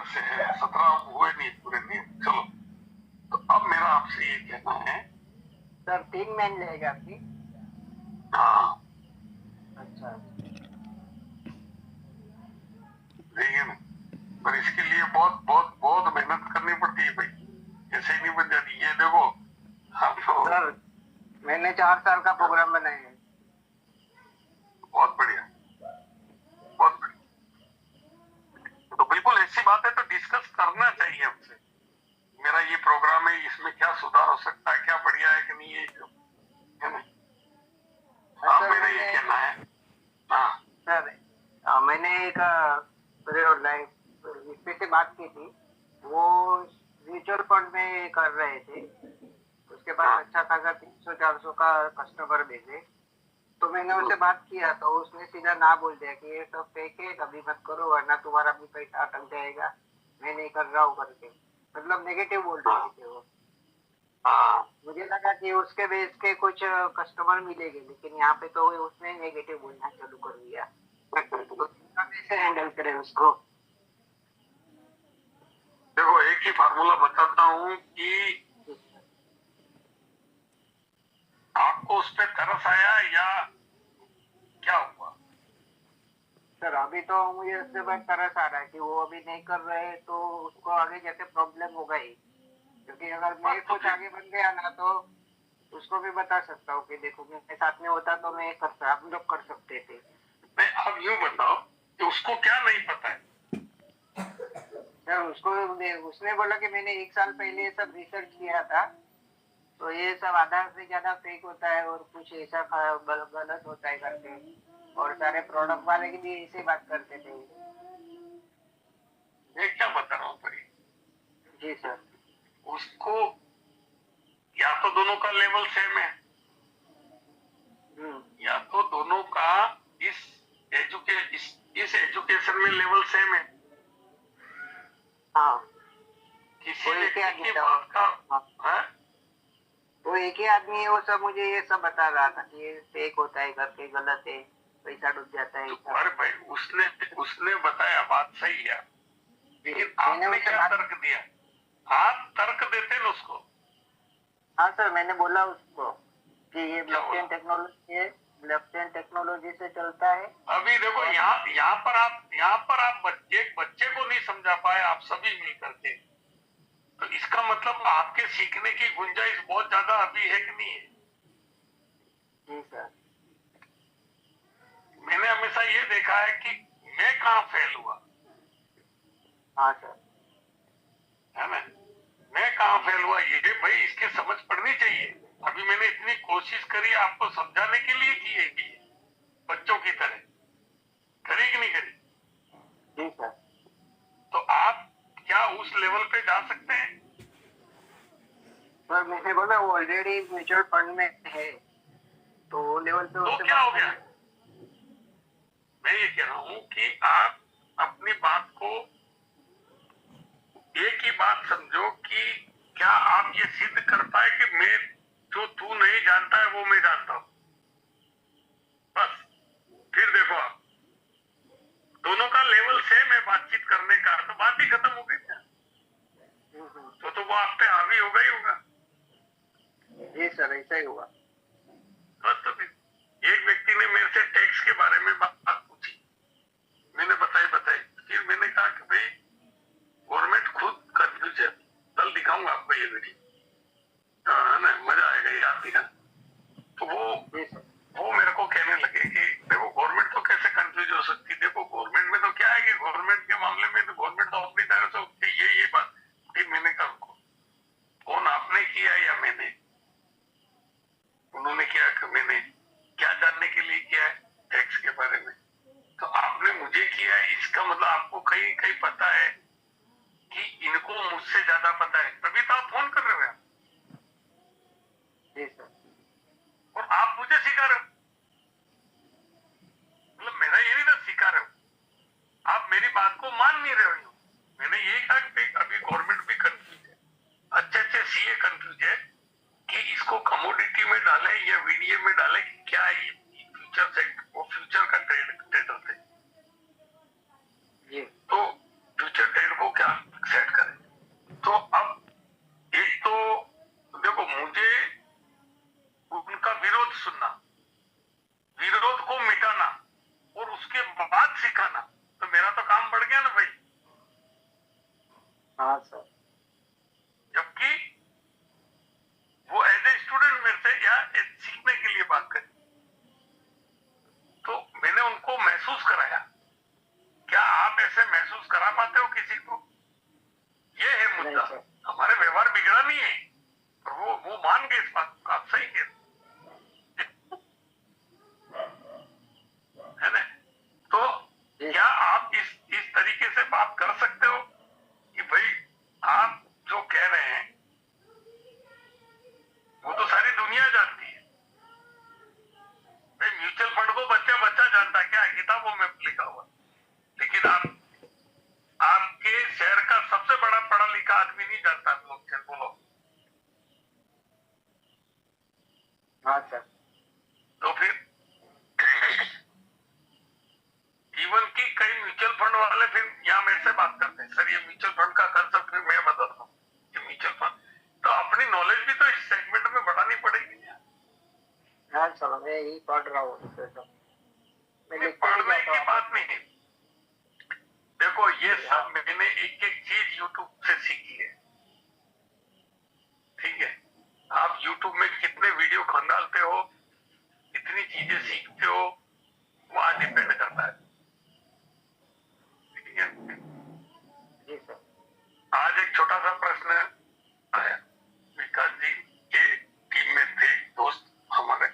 से है, 17 हुए नहीं, पूरे नहीं। चलो, तो अब मेरा आपसे ये कहना है सर 3 महीने लेगा आपकी? हाँ, अच्छा। लेकिन पर इसके लिए बहुत बहुत बहुत मेहनत करनी पड़ती है भाई, ऐसे ही नहीं बन जाती। ये देखो हम तो सर मैंने 4 साल का प्रोग्राम बनाया है। बहुत बढ़िया, बहुत बढ़िया। तो बिल्कुल ऐसी बात है तो डिस्कस करना चाहिए हमसे, मेरा ये प्रोग्राम है, इसमें क्या सुधार हो सकता है, क्या बढ़िया है कि नहीं, ये है ना। हाँ, सर मेरा ये कहना है। हाँ सर मैंने एक इसमें से बात की थी, वो म्यूचुअल फंड में कर रहे थे, उसके बाद अच्छा खासा 300-400 का कस्टमर भेजे। तो मैंने उससे बात किया तो उसने सीधा ना बोल दिया कि ये सब फेक है, कभी मत करो वरना तुम्हारा भी पैसा अटक जाएगा, मैं नहीं कर रहा हूँ करके, मतलब नेगेटिव बोल रहे थे वो। हाँ, मुझे लगा कि उसके बेस के कुछ कस्टमर मिलेंगे, लेकिन यहाँ पे तो उसने नेगेटिव बोलना चालू कर दिया। तो कैसे हैंडल करें उसको? देखो एक ही फार्मूला बताता हूँ कि आपको उस पर तरस आया या क्या हुआ। सर अभी तो मुझे उससे बस तरस आ रहा है कि वो अभी नहीं कर रहे तो उसको आगे जाके प्रॉब्लम होगा ही, क्योंकि अगर मैं कुछ आगे बन गया ना तो उसको भी बता सकता हूँ कि देखो मेरे साथ में होता तो मैं करता, हम लोग कर सकते थे। नहीं, आप यूं बताओ कि उसको क्या नहीं पता है। सर उसने बोला कि मैंने 1 साल पहले ये सब रिसर्च किया था, तो ये सब आधा से ज्यादा फेक होता है और कुछ ऐसा गलत होता है करके, और सारे प्रोडक्ट वाले की भी ऐसे बात करते थे। मैं क्या बता रहा हूँ भाई, जी सर। उसको या तो दोनों का लेवल सेम है, या तो दोनों का इस इस एजुकेशन में लेवल सेम है। हाँ, किसी वो एक ही व्यक्ति आदमी की था। बात का हाँ, है। वो एक ही आदमी है, वो सब मुझे ये सब बता रहा था कि ये फेक होता है करके, गलत है, पैसा डूब जाता है। तो अरे भाई, उसने उसने बताया, बात सही है, लेकिन मैंने आपने उससे क्या बात। तर्क दिया। आप तर्क देते ना उसको। हाँ सर, मैंने बोला उसको कि ये क्या बोला? ब्लॉकचेन टेक्नोलॉजी है, ब्लॉकचेन टेक्नोलॉजी से चलता है। अभी देखो और यहाँ पर आप एक बच्चे को नहीं समझा पाए, आप सभी मिल करके, तो इसका मतलब आपके सीखने की गुंजाइश बहुत ज्यादा अभी है कि नहीं है। जी सर। मैंने हमेशा ये देखा है कि मैं कहाँ फेल हुआ, हाँ सर। है ना, मैं कहाँ फेल हुआ, ये भाई इसकी समझ पड़नी चाहिए। अभी मैंने इतनी कोशिश करी आपको समझाने के लिए की है कि बच्चों की तरह करी कि नहीं करी। जी सर। तो आप क्या उस लेवल पे जा सकते हैं? सर मैंने बोला वो ऑलरेडी म्यूचुअल फंड में है, तो वो लेवल पे तो उससे क्या बात हो गया, करना। मैं ये कह रहा हूं कि आप अपनी बात को एक ही बात समझो कि क्या आप ये सिद्ध कर पाए कि मैं जो तू नहीं जानता है वो मैं जानता हूं। बस, फिर देखो आप दोनों का लेवल सेम है बातचीत करने का, तो बात ही खत्म हो गई ना। तो वो आप पे हावी होगा ही होगा। जी सर, ऐसा ही हुआ। बस, तो फिर एक व्यक्ति ने मेरे से टैक्स के बारे में बात पूछी, मैंने बताई, फिर मैंने कहा कि भाई गवर्नमेंट खुद कंफ्यूज है, कल दिखाऊंगा आपको ये वीडियो, ना मजा आएगा ये आप दिखा। तो वो मेरे को कहने लगे कि देखो गवर्नमेंट तो कैसे कंफ्यूज हो सकती, देखो गवर्नमेंट में तो क्या है कि गवर्नमेंट के मामले में तो गवर्नमेंट तो अपनी तरह से उठती ये बात। फिर मैंने कहा उनको, फोन आपने किया या मैंने? उन्होंने किया कि मैंने। क्या जानने के लिए किया है? टैक्स के बारे में। तो आपने मुझे किया है, इसका मतलब आपको कहीं कहीं पता है कि इनको मुझसे ज्यादा पता है, तभी तो आप फोन कर रहे हो। जी सर। और आप मुझे सिखा रहे हो, मतलब मेरा ये नहीं था सिखा रहे हो, आप मेरी बात को मान नहीं रहे हो। मैंने यही कहा कि अभी गवर्नमेंट भी कंफ्यूज है, अच्छे सीए कंफ्यूज है कि इसको कमोडिटी में डाले या वीडीए में डाले, क्या है ये फ्यूचर से, वो फ्यूचर का ट्रेड होते। जी। तो फ्यूचर ट्रेड को क्या सिखाना, तो मेरा तो काम बढ़ गया ना भाई। हाँ सर। जबकि वो एज ए स्टूडेंट मेरे से या सीखने के लिए बात करी, तो मैंने उनको महसूस कराया। क्या आप ऐसे महसूस करा पाते हो किसी को? ये है मुद्दा। हमारे व्यवहार बिगड़ा नहीं है, पर वो मान गए इस बात को। आप सही कह है ना? तो क्या आप इस तरीके से बात कर सकते हो कि भाई आप जो कह रहे हैं वो तो सारी दुनिया जानती है। भाई म्यूचुअल फंड को बच्चा बच्चा जानता है, क्या है किताबों में लिखा हुआ, लेकिन आपके शहर का सबसे बड़ा पढ़ा लिखा आदमी नहीं जानता ब्लॉकचेन। बोलो। हाँ सर। तो फिर इवन की कई म्यूचुअल फंड वाले फिर यहाँ मेरे से बात करते हैं, सर ये म्यूचुअल फंड का कंसेप्ट फिर मैं बताता हूँ कि म्यूचुअल फंड, तो अपनी नॉलेज भी तो इस सेगमेंट में बढ़ानी पड़ेगी। हाँ सर, मैं यही पढ़ रहा हूँ। पढ़ने की बात नहीं है। देखो ये सब मैंने एक एक चीज यूट्यूब से सीखी है, ठीक है? आप यूट्यूब में कितने वीडियो खंगालते हो, कितनी चीजें सीखते हो, वहां डिपेंड करता है, ठीक है? जी सर। आज एक छोटा सा प्रश्न आया, विकास जी के टीम में थे दोस्त हमारे,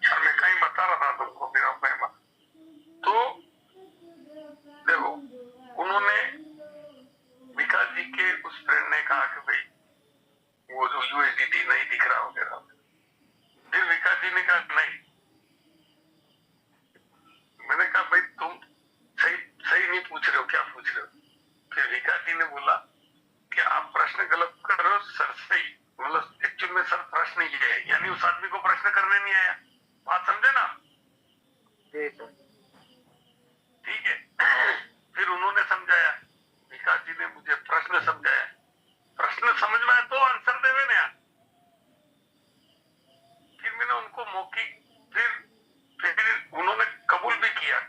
मैं कहीं बता रहा था तुमको, मेरा मेहमान, तो देखो उन्होंने, विकास जी के उस फ्रेंड ने कहा कि भाई वो जो यूएसडीटी नहीं दिख रहा वगैरह, फिर विकास जी ने कहा नहीं। मैंने कहा भाई तुम सही नहीं पूछ रहे हो, क्या पूछ रहे हो? फिर विकास जी ने बोला कि आप प्रश्न गलत कर रहे हो सर से ही, मतलब एक्चुअल में सर प्रश्न ये है, यानी उस आदमी को प्रश्न करने नहीं आया। बात समझे ना? जी सर। ठीक है। फिर उन्होंने समझाया, विकास जी ने मुझे प्रश्न समझाया, प्रश्न समझ में आया तो आंसर देवे ना। फिर मैंने उनको मौखिक, फिर उन्होंने कबूल भी किया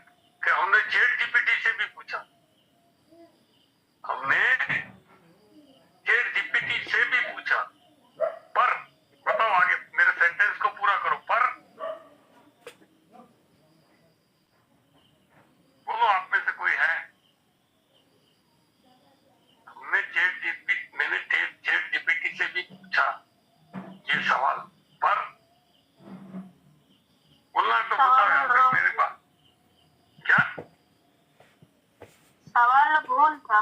कि हमने चैट जीपीटी से भी पूछा, हमने चैट जीपीटी से भी पूछा, पर बताओ आगे मेरे सेंटेंस को पूरा करो, पर बोलो आप में से कोई है? मैंने चैट जीपीटी से भी पूछा ये सवाल, पर बोलना तो बताओ यार मेरे पास क्या सवाल भूल था।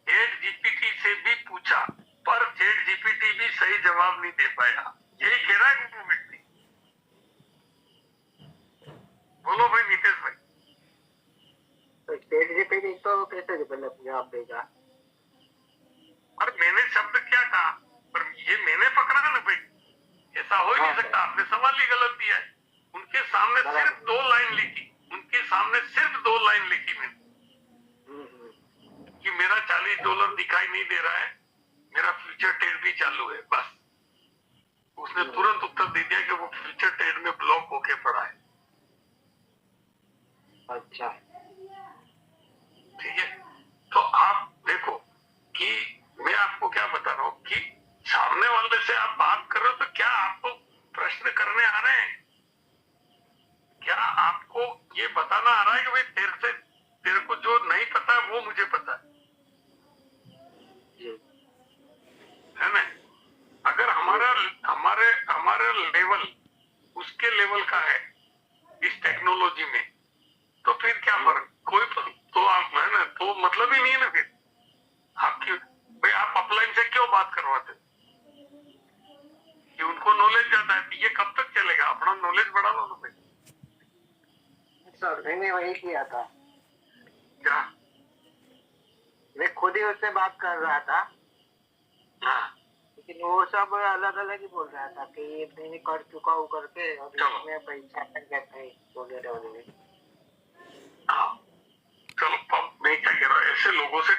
चैट जीपीटी से भी पूछा, पर चैट जीपीटी भी सही जवाब नहीं दे पाया, यही कह रहा है गुरु व्यक्ति। बोलो भाई नीतीश भाई। तो चैट जीपीटी तो कैसे जवाब देगा? और मैंने शब्द क्या कहा, पर ये मैंने पकड़ा ना भाई, ऐसा हो ही नहीं सकता। आपने सवाल ही गलत दिया है। उनके सामने सिर्फ 2 लाइन लिखी, उनके सामने सिर्फ 2 लाइन लिखी मैंने कि मेरा $40 दिखाई नहीं दे रहा है, मेरा फ्यूचर ट्रेड भी चालू है, बस। उसने तुरंत उत्तर दे दिया कि वो फ्यूचर ट्रेड में ब्लॉक होके पड़ा है। अच्छा, ठीक है। तो आप देखो कि मैं आपको क्या बता रहा हूँ कि सामने वाले से आप बात कर रहे हो, तो क्या आपको प्रश्न करने आ रहे हैं? क्या आपको ये बताना आ रहा है कि भाई तेरे को जो नहीं पता है वो मुझे पता है ना? अगर हमारा लेवल उसके लेवल का है इस टेक्नोलॉजी में, तो फिर क्या फर्क? कोई तो आप है ना, तो मतलब ही नहीं है ना फिर आपकी। भाई आप अपलाइन से क्यों बात करवाते कि उनको नॉलेज ज्यादा है? ये कब तक चलेगा? अपना नॉलेज बढ़ा लो ना भाई। सर मैंने वही किया था, क्या? मैं खुद ही उससे बात कर रहा था, लेकिन वो सब अलग अलग ही बोल रहा था कि ये मैंने कर चुका हूँ करके, और इसमें पैसा कर जाता है वगैरह वगैरह। हाँ चलो, अब मैं क्या कह रहा हूँ, ऐसे लोगों से